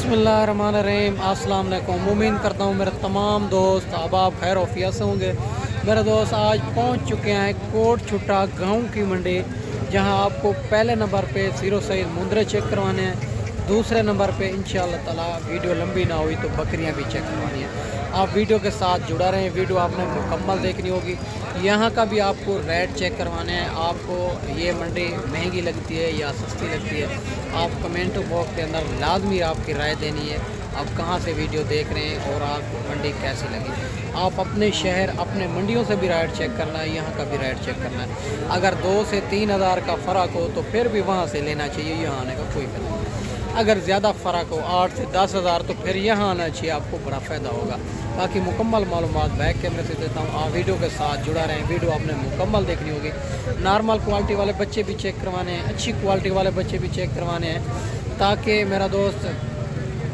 बिस्मिल्लाहिर्रहमानिर्रहीम। अस्सलाम वालेकुम। उम्मीद करता हूँ मेरे तमाम दोस्त अहबाब खैर वफियत से होंगे। मेरे दोस्त आज पहुँच चुके हैं कोट छुट्टा गाँव की मंडी, जहाँ आपको पहले नंबर पे ज़ीरो साइज मुंदरे चेक करवाने हैं, दूसरे नंबर पे इंशाअल्लाह ताला वीडियो लंबी ना हुई तो बकरियां भी चेक करवानी है। आप वीडियो के साथ जुड़ा रहें, वीडियो आपने मुकम्मल देखनी होगी। यहाँ का भी आपको रेट चेक करवाने हैं। आपको ये मंडी महंगी लगती है या सस्ती लगती है, आप कमेंट बॉक्स के अंदर लाजमी आपकी राय देनी है। आप कहाँ से वीडियो देख रहे हैं और आपको मंडी कैसी लगी। आप अपने शहर अपने मंडियों से भी रेट चेक करना है, यहाँ का भी रेट चेक करना है। अगर 2 से 3 हज़ार का फ़र्क हो तो फिर भी वहाँ से लेना चाहिए, यहाँ आने का कोई फ़ायदा नहीं। अगर ज़्यादा फ़र्क हो 8 से 10 हज़ार तो फिर यहाँ आना चाहिए, आपको बड़ा फ़ायदा होगा। बाकी मुकम्मल मालूमात बैक कैमरे से देता हूँ, आप वीडियो के साथ जुड़ा रहें। वीडियो आपने मुकम्मल देखनी होगी। नॉर्मल क्वालिटी वाले बच्चे भी चेक करवाने हैं, अच्छी क्वालिटी वाले बच्चे भी चेक करवाने हैं, ताकि मेरा दोस्त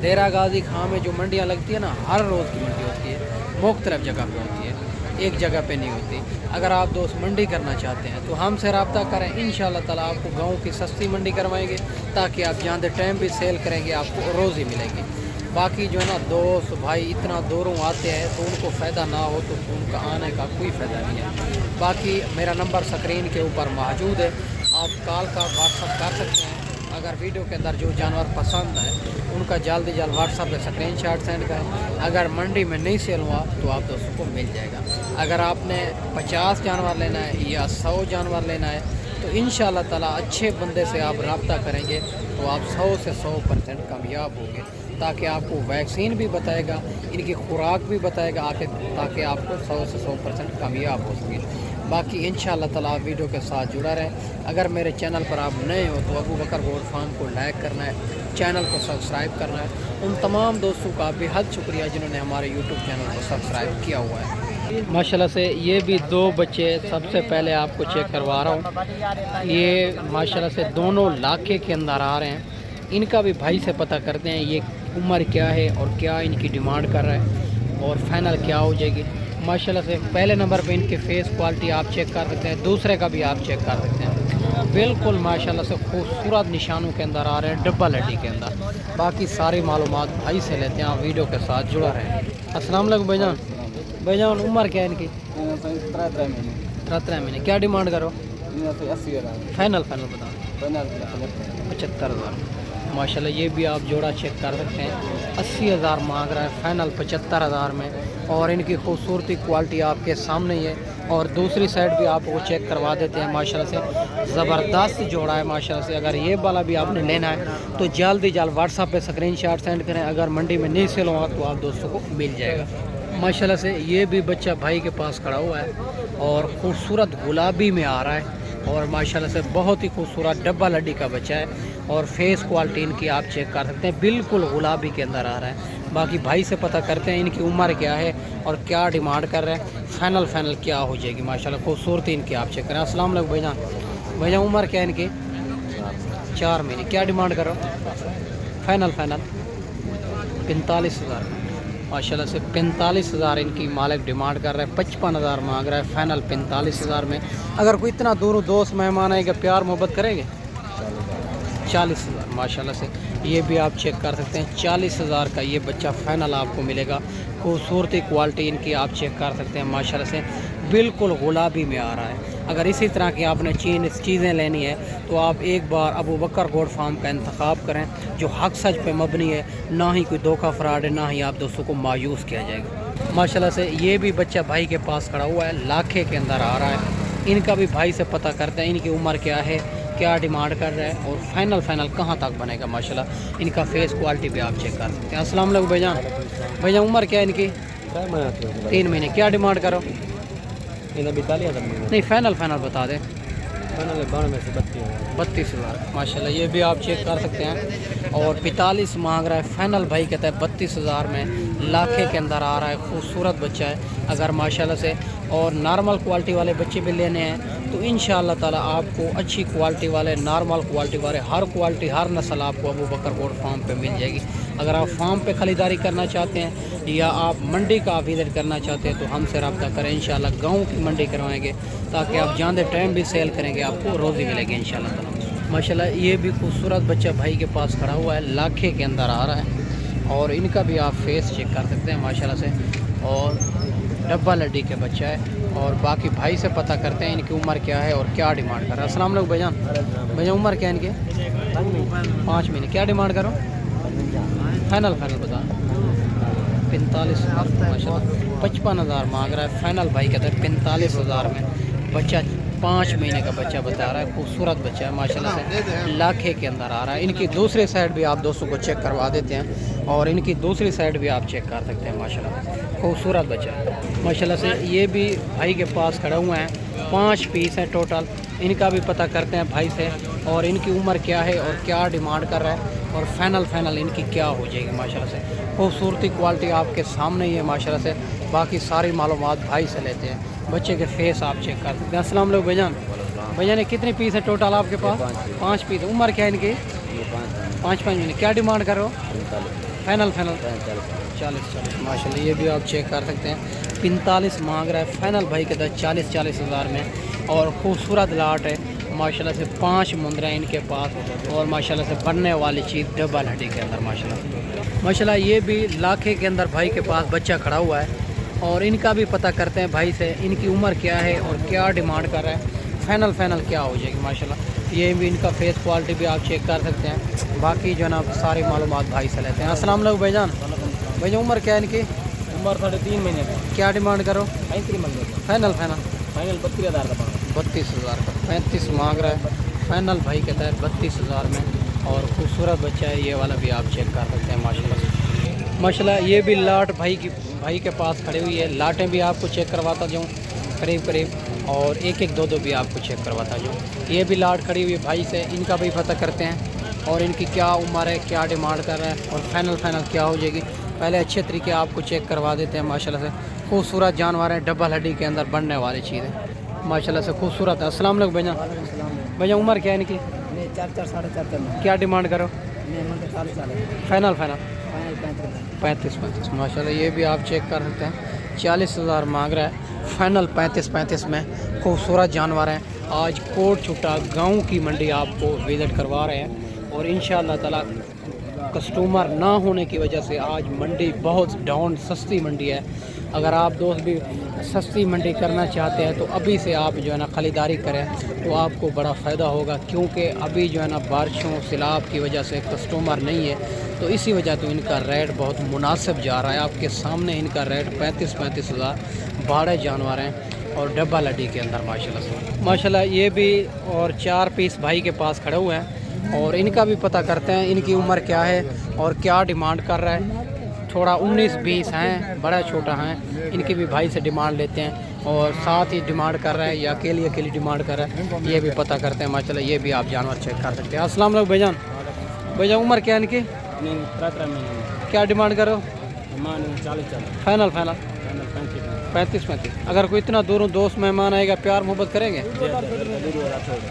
देरा गाजी खां में जो मंडियाँ लगती है ना, हर रोज़ की मंडी होती है, मुख्तलिफ जगह पर होती है, एक जगह पे नहीं होती। अगर आप दोस्त मंडी करना चाहते हैं तो हमसे रब्ता करें, इंशाअल्लाह ताला आपको गाँव की सस्ती मंडी करवाएंगे, ताकि आप जानते टाइम भी सेल करेंगे, आपको रोज़ ही मिलेगी। बाकी जो है ना दोस्त भाई इतना दूरों आते हैं तो उनको फ़ायदा ना हो तो उनका आने का कोई फ़ायदा नहीं है। बाकी मेरा नंबर स्क्रीन के ऊपर मौजूद है, आप कॉल का व्हाट्सअप कर सकते हैं। अगर वीडियो के अंदर जो जानवर पसंद है उनका जल्द जल्द व्हाट्सअप पे स्क्रीनशॉट सेंड करें। अगर मंडी में नहीं सेल हुआ तो आप दोस्तों को मिल जाएगा। अगर आपने 50 जानवर लेना है या 100 जानवर लेना है तो इंशाअल्लाह ताला अच्छे बंदे से आप रब्ता करेंगे तो आप 100 से 100% कामयाब होंगे, ताकि आपको वैक्सीन भी बताएगा, इनकी खुराक भी बताएगा आके, ताकि आपको 100 से 100% कामयाब हो सके। बाकी इंशाअल्लाह ताला आप वीडियो के साथ जुड़ा रहें। अगर मेरे चैनल पर आप नए हो तो अबू बकर गोट फार्म को लाइक करना है, चैनल को सब्सक्राइब करना है। उन तमाम दोस्तों का बेहद शुक्रिया जिन्होंने हमारे यूट्यूब चैनल को सब्सक्राइब किया हुआ है। माशाल्लाह से ये भी 2 बच्चे सबसे पहले आपको चेक करवा रहा हूँ। ये माशाल्लाह से दोनों लाखे के अंदर आ रहे हैं। इनका भी भाई से पता करते हैं ये उम्र क्या है और क्या इनकी डिमांड कर रहा है और फाइनल क्या हो जाएगी। माशाल्लाह से पहले नंबर पे इनके फेस क्वालिटी आप चेक कर सकते हैं, दूसरे का भी आप चेक कर सकते हैं। बिल्कुल माशाल्लाह से खूबसूरत निशानों के अंदर आ रहे हैं, डब्बा लड्डी के अंदर। बाकी सारी मालूमात भाई से लेते हैं, आप वीडियो के साथ जुड़ा रहे हैं। अस्सलाम वालेकुम भाईजान। भाईजान उम्र क्या है इनकी? 13 महीने। क्या डिमांड करो? 80 फाइनल बता। 75,000। माशाल्लाह ये भी आप जोड़ा चेक कर सकते हैं, 80,000 मांग रहा है, फाइनल 75,000 में। और इनकी खूबसूरती क्वालिटी आपके सामने ही है। और दूसरी साइड भी आपको चेक करवा देते हैं। माशाल्लाह से ज़बरदस्त जोड़ा है माशाल्लाह से। अगर ये वाला भी आपने लेना है तो जल्द ही जल्द व्हाट्सएप पे स्क्रीनशॉट सेंड करें। अगर मंडी में नहीं सेल होगा तो आप दोस्तों को मिल जाएगा। माशाल्लाह से ये भी बच्चा भाई के पास खड़ा हुआ है और खूबसूरत गुलाबी में आ रहा है, और माशाल्लाह से बहुत ही खूबसूरत डब्बा लड्डी का बच्चा है। और फेस क्वालिटी इनकी आप चेक कर सकते हैं, बिल्कुल गुलाबी के अंदर आ रहा है। बाकी भाई से पता करते हैं इनकी उम्र क्या है और क्या डिमांड कर रहे हैं, फाइनल क्या हो जाएगी। माशाल्लाह खूबसूरती इनकी आप चेक करें। अस्सलाम वालेकुम भाईजान उम्र क्या है इनकी? 4 महीने। क्या डिमांड करो? फाइनल 45,000। माशाल्लाह से 45,000 इनकी मालिक डिमांड कर रहा है, 55,000 मांग रहा है, फाइनल 45,000 में। अगर कोई इतना दूर दोस्त मेहमान आएगा प्यार मोहब्बत करेंगे 40,000। माशाल्लाह से ये भी आप चेक कर सकते हैं, 40,000 का ये बच्चा फाइनल आपको मिलेगा। खूबसूरती क्वालिटी इनकी आप चेक कर सकते हैं, माशाल्लाह से बिल्कुल गुलाबी में आ रहा है। अगर इसी तरह की आपने चीज़ें लेनी है तो आप एक बार अबू बकर गोट फार्म का इंतखाब करें, जो हक सच पे मबनी है, ना ही कोई धोखा फ्रॉड है, ना ही आप दोस्तों को मायूस किया जाएगा। माशाल्लाह से ये भी बच्चा भाई के पास खड़ा हुआ है, लाखे के अंदर आ रहा है। इनका भी भाई से पता करते हैं इनकी उम्र क्या है, क्या डिमांड कर रहा है और फाइनल कहाँ तक बनेगा। माशाल्लाह इनका फेस क्वालिटी भी आप चेक कर सकते हैं। अस्सलाम वालेकुम भाईजान उम्र क्या है इनकी? 3 महीने। क्या डिमांड करो? नहीं फाइनल बता दें। 32,000। माशाल्लाह ये भी आप चेक कर सकते हैं। और 45 मांग रहा है, फाइनल भाई कहता है 32,000 में, लाखे के अंदर आ रहा है। खूबसूरत बच्चा है। अगर माशाल्लाह से और नॉर्मल क्वालिटी वाले बच्चे भी लेने हैं तो इंशाअल्लाह ताला आपको अच्छी क्वालिटी वाले, नॉर्मल क्वालिटी वाले, हर क्वालिटी हर नस्ल आपको अबू बकर गोट फार्म पे मिल जाएगी। अगर आप फार्म पे ख़रीदारी करना चाहते हैं या आप मंडी का विज़िट करना चाहते हैं तो हमसे रब्ता करें। इंशाअल्लाह गाँव की मंडी करवाएंगे, ताकि आप जानते टाइम भी सेल करेंगे, आपको रोज़ी मिलेगी इंशाअल्लाह ताला। माशाल्लाह ये भी खूबसूरत बच्चा भाई के पास खड़ा हुआ है, लाखे के अंदर आ रहा है। और इनका भी आप फेस चेक कर सकते हैं माशाल्लाह से। और डब्बा लड्डी के बच्चा है। और बाकी भाई से पता करते हैं इनकी उम्र क्या है और क्या डिमांड कर रहा है। अस्सलाम वालेकुम भाईजान। भैया उम्र क्या है इनकी? 5 महीने। क्या डिमांड करो? फाइनल बता। 45,000 माशाल्लाह। 55,000 मांग रहा है फाइनल। भाई कहते हैं 45,000 में बच्चा 5 महीने का बच्चा बता रहा है। खूबसूरत बच्चा है माशाल्लाह से, लाखे के अंदर आ रहा है। इनकी दूसरी साइड भी आप दोस्तों को चेक करवा देते हैं और इनकी दूसरी साइड भी आप चेक कर सकते हैं माशाल्लाह। खूबसूरत बच्चा है माशाल्लाह से। ये भी भाई के पास खड़े हुए हैं। 5 पीस हैं टोटल। इनका भी पता करते हैं भाई से और इनकी उम्र क्या है और क्या डिमांड कर रहा है और फाइनल इनकी क्या हो जाएगी माशाल्लाह से। खूबसूरती क्वालिटी आपके सामने ही है माशाल्लाह से। बाकी सारी मालूमात भाई से लेते हैं। बच्चे के फेस आप चेक कर सकते हैं। अस्सलाम वालेकुम भाईजान। भाईजान कितने पीस है टोटल आपके पास? 5 पीस। उम्र क्या है इनकी? 5 महीने। क्या डिमांड करो? फाइनल 40 माशाल्लाह। ये भी आप चेक कर सकते हैं। 45 मांग रहा है फाइनल। भाई के 40,000 में। और खूबसूरत लाट है माशाल्लाह से। 5 मुंदरा इनके पास और माशाल्लाह से बनने वाली चीज़ डबल हड्डी के अंदर माशाल्लाह। ये भी लाखे के अंदर भाई के पास बच्चा खड़ा हुआ है और इनका भी पता करते हैं भाई से इनकी उम्र क्या है और क्या डिमांड कर रहा है। फाइनल क्या हो जाएगी माशाल्लाह। ये भी इनका फेस क्वालिटी भी आप चेक कर सकते हैं। बाकी जो है ना सारी मालूमात भाई से लेते हैं। अस्सलाम वालेकुम भाईजान। भैया उम्र क्या है इनकी? उम्र 3.5 महीने का। क्या डिमांड करो? 35 मंगे। फाइनल 32,000 का। 32,000 का। 35 मांग रहा है फाइनल। भाई कहता है 32,000 में। और खूबसूरत बच्चा है ये वाला भी आप चेक कर सकते हैं माशाल्लाह। ये भी लाट भाई के पास खड़ी हुई है। लाटें भी आपको चेक करवाता जाऊँ करीब और एक दो भी आपको चेक करवाता जाऊँ। ये भी लाट खड़ी हुई है भाई से। इनका भी पता करते हैं और इनकी क्या उम्र है, क्या डिमांड कर रहा है और फाइनल क्या हो जाएगी। पहले अच्छे तरीके आपको चेक करवा देते हैं माशाल्लाह से। खूबसूरत जानवर है, डबल हड्डी के अंदर बनने वाली चीज़ है माशाल्लाह से। खूबसूरत है। अस्सलाम वालेकुम भैया उम्र क्या है इनकी? 4 क्या डिमांड करो? 40 फाइनल 35 माशाल्लाह। ये भी आप चेक कर सकते हैं। 40,000 मांग रहा है फाइनल। 35 में खूबसूरत जानवर हैं। आज कोट छुट्टा गांव की मंडी आपको विज़िट करवा रहे हैं और इंशाअल्लाह ताला कस्टमर ना होने की वजह से आज मंडी बहुत डाउन सस्ती मंडी है। अगर आप दोस्त भी सस्ती मंडी करना चाहते हैं तो अभी से आप जो है ना ख़रीदारी करें तो आपको बड़ा फ़ायदा होगा। क्योंकि अभी जो है ना बारिशों सैलाब की वजह से कस्टमर नहीं है तो इसी वजह तो इनका रेट बहुत मुनासिब जा रहा है। आपके सामने इनका रेट 35,000 बड़े जानवर हैं और डब्बा लड्डी के अंदर माशाल्लाह। ये भी और 4 पीस भाई के पास खड़े हुए हैं और इनका भी पता करते हैं इनकी उम्र क्या है और क्या डिमांड कर रहा है। थोड़ा 19-20 हैं, बड़ा छोटा हैं। इनकी भी भाई से डिमांड लेते हैं और साथ ही डिमांड कर रहा है या अकेली डिमांड कर रहा है ये भी पता करते हैं माशाल्लाह। ये भी आप जानवर चेक कर सकते हैं। अस्सलाम वालेकुम भैया उम्र क्या है इनकी? 13 महीने। क्या डिमांड करो? 40 फाइनल 35। अगर कोई इतना दूरों दोस्त मेहमान आएगा प्यार मोहब्बत करेंगे?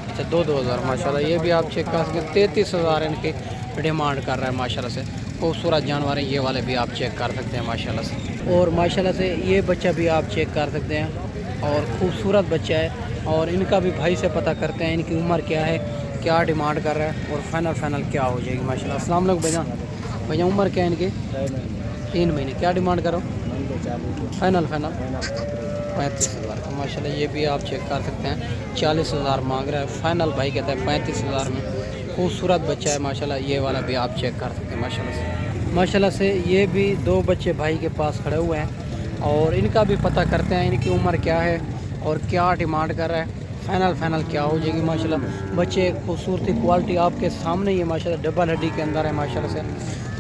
अच्छा 2,000 माशाल्लाह। ये भी आप चेक कर सकते हैं। 33,000 इनकी डिमांड कर रहा है माशाल्लाह से। खूबसूरत जानवर हैं ये वाले भी आप चेक कर सकते हैं माशाल्लाह से। और माशाल्लाह से ये बच्चा भी आप चेक कर सकते हैं और खूबसूरत बच्चा है और इनका भी भाई से पता करते हैं इनकी उम्र क्या है, क्या डिमांड कर रहा है और फाइनल क्या हो जाएगी माशाल्लाह। अस्सलाम वालेकुम भैया उम्र क्या है इनकी? 3 महीने। क्या डिमांड करो? फाइनल 35,000 का माशाल्लाह। ये भी आप चेक कर सकते हैं। 40,000 मांग रहा है फाइनल। भाई कहता है 35,000 में। खूबसूरत बच्चा है माशाल्लाह। ये वाला भी आप चेक कर सकते हैं माशाल्लाह से। ये भी 2 बच्चे भाई के पास खड़े हुए हैं और इनका भी पता करते हैं इनकी उम्र क्या है और क्या डिमांड कर रहा है। फाइनल क्या हो जाएगी माशाल्लाह। बच्चे खूबसूरती क्वालिटी आपके सामने ही है माशाल्लाह। डबल हड्डी के अंदर है माशाल्लाह से।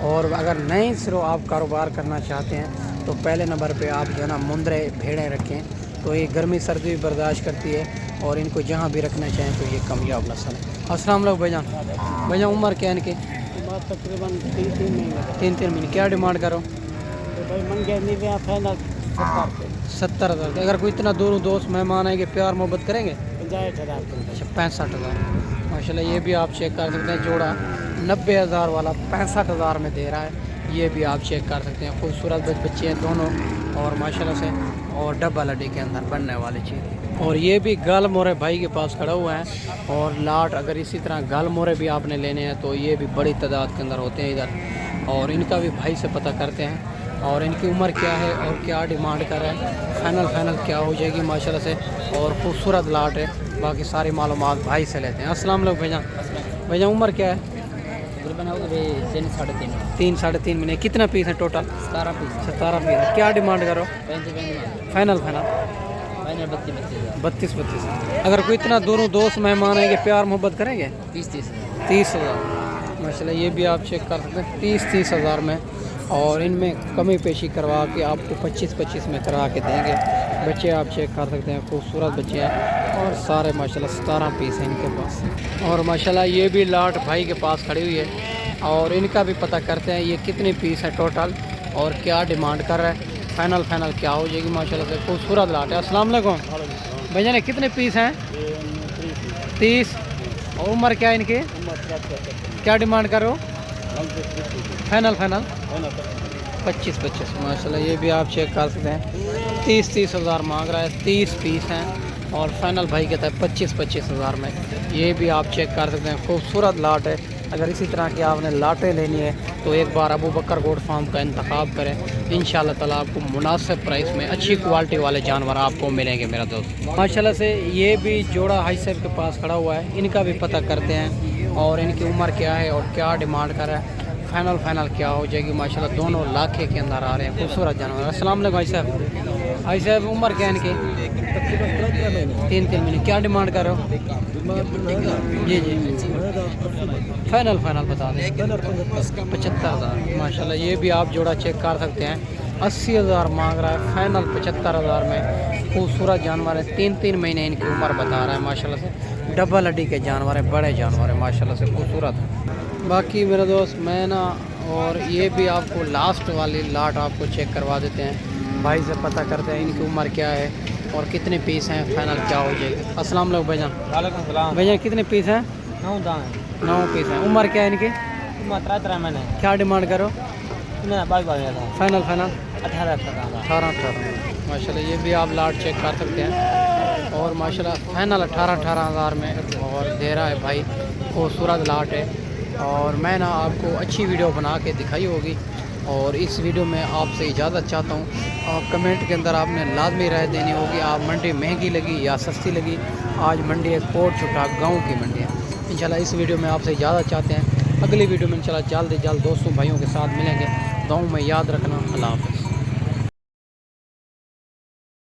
और अगर नहीं सिर्फ आप कारोबार करना चाहते हैं तो पहले नंबर पे आप जो है ना मुंदरे भेड़ें रखें तो ये गर्मी सर्दी भी बर्दाश्त करती है और इनको जहाँ भी रखना चाहें तो ये कामयाब नस्ल है। अस्सलाम वालेकुम भैया उम्र क्या है इनकी? तकरीबन 3 महीने। 3 महीने। क्या डिमांड करो? फाइनल 70,000। अगर कोई इतना दूर दोस्त मेहमान आएंगे प्यार मोहब्बत करेंगे? 65,000। अच्छा 65,000 माशाल्लाह। ये भी आप चेक कर सकते हैं। जोड़ा 90,000 वाला 65,000 में दे रहा है। ये भी आप चेक कर सकते हैं। खूबसूरत बच्चे हैं दोनों और माशाल्लाह से और डबल हड्डी के अंदर बनने वाली चीज़। और ये भी गाल मोरे भाई के पास खड़ा हुआ है और लाट अगर इसी तरह गाल मोरे भी आपने लेने हैं तो ये भी बड़ी तादाद के अंदर होते हैं इधर और इनका भी भाई से पता करते हैं और इनकी उम्र क्या है और क्या डिमांड कर रहे हैं, फाइनल क्या हो जाएगी माशाल्लाह से। और खूबसूरत लाट है, बाकी सारी मालूमात भाई से लेते हैं। अस्सलाम वालेकुम भाईजान। भाईजान उम्र क्या है? तकरीबन हो गए 3-3.5 3 साढ़े 3 महीने। कितना पीस है टोटल? 17 पीस 17 पीस है। क्या डिमांड करो? 35 फाइनल फाइनल 32 32। अगर कोई इतना दूरों दोस्त मेहमान है कि प्यार मोहब्बत करेंगे 30 30,000 माशाल्लाह। ये भी आप चेक कर सकते हैं 30 हज़ार में। और इनमें कमी पेशी करवा के आपको 25 में करा के देंगे। बच्चे आप चेक कर सकते हैं, खूबसूरत बच्चे हैं और सारे माशाल्लाह 17 पीस हैं इनके पास। और माशाल्लाह ये भी लाट भाई के पास खड़ी हुई है और इनका भी पता करते हैं ये कितने पीस है टोटल और क्या डिमांड कर रहा है, फाइनल क्या हो जाएगी माशाल्लाह से। खूबसूरत लाट है। अस्सलाम वालेकुम भैया ने कितने पीस हैं? 30। और उम्र क्या है इनकी? क्या डिमांड करो? फाइनल 25 माशाल्लाह। ये भी आप चेक कर सकते हैं 30 हज़ार मांग रहा है। 30 पीस हैं और फाइनल भाई कहता है 25 हज़ार में। ये भी आप चेक कर सकते हैं, खूबसूरत लाट है। अगर इसी तरह की आपने लाटें लेनी है तो एक बार अबू बकर गोट फार्म का इंतखाब करें। इंशाल्लाह ताला आपको मुनासिब प्राइस में अच्छी क्वालिटी वाले जानवर आपको मिलेंगे मेरा दोस्त। माशाल्लाह से ये भी जोड़ा हाई साहब के पास खड़ा हुआ है, इनका भी पता करते हैं और इनकी उम्र क्या है और क्या डिमांड कर रहा है, फाइनल क्या हो जाएगी माशाल्लाह। दोनों लाखे के अंदर आ रहे हैं खूबसूरत जानवर। अस्सलाम वालेकुम भाई साहब। भाई साहब उम्र क्या है इनकी? 3 महीने। क्या डिमांड कर रहे हो? जी फाइनल बता दें 75,000 माशाल्लाह। ये भी आप जोड़ा चेक कर सकते हैं 80,000 मांग रहा है, फाइनल 75,000 में। खूबसूरत जानवर है, 3 महीने इनकी उम्र बता रहा है माशाल्लाह से। डबल हड्डी के जानवर है, बड़े जानवर है माशाल्लाह से, खूबसूरत। बाकी मेरे दोस्त मैं ना और ये भी आपको लास्ट वाली लाट आपको चेक करवा देते हैं, भाई से पता करते हैं इनकी उम्र क्या है और कितने पीस हैं, फाइनल क्या हो जाएगी। अस्सलाम वालेकुम भाईजान। वालेकुम सलाम। भाईजान कितने पीस हैं? 9 पीस हैं। उम्र क्या है इनकी? 13 महीने। क्या डिमांड करो? फाइनल 18 माशाल्लाह। ये भी आप लाट चेक कर सकते हैं और माशाल्लाह फाइनल 18 हज़ार में और दे रहा है भाई। खूबसूरत लाट है और मैं ना आपको अच्छी वीडियो बना के दिखाई होगी और इस वीडियो में आपसे इजाज़त चाहता हूँ। और कमेंट के अंदर आपने लाजमी राय देनी होगी, आप मंडी महंगी लगी या सस्ती लगी। आज मंडी है कोट छुटा गाँव की मंडी है। इंशाल्लाह इस वीडियो में आपसे इजाज़त चाहते हैं। अगली वीडियो में इंशाल्लाह जल्द दोस्तों भाइयों के साथ मिलेंगे। गाँव में याद रखना। अल्लाह हाफ़िज़।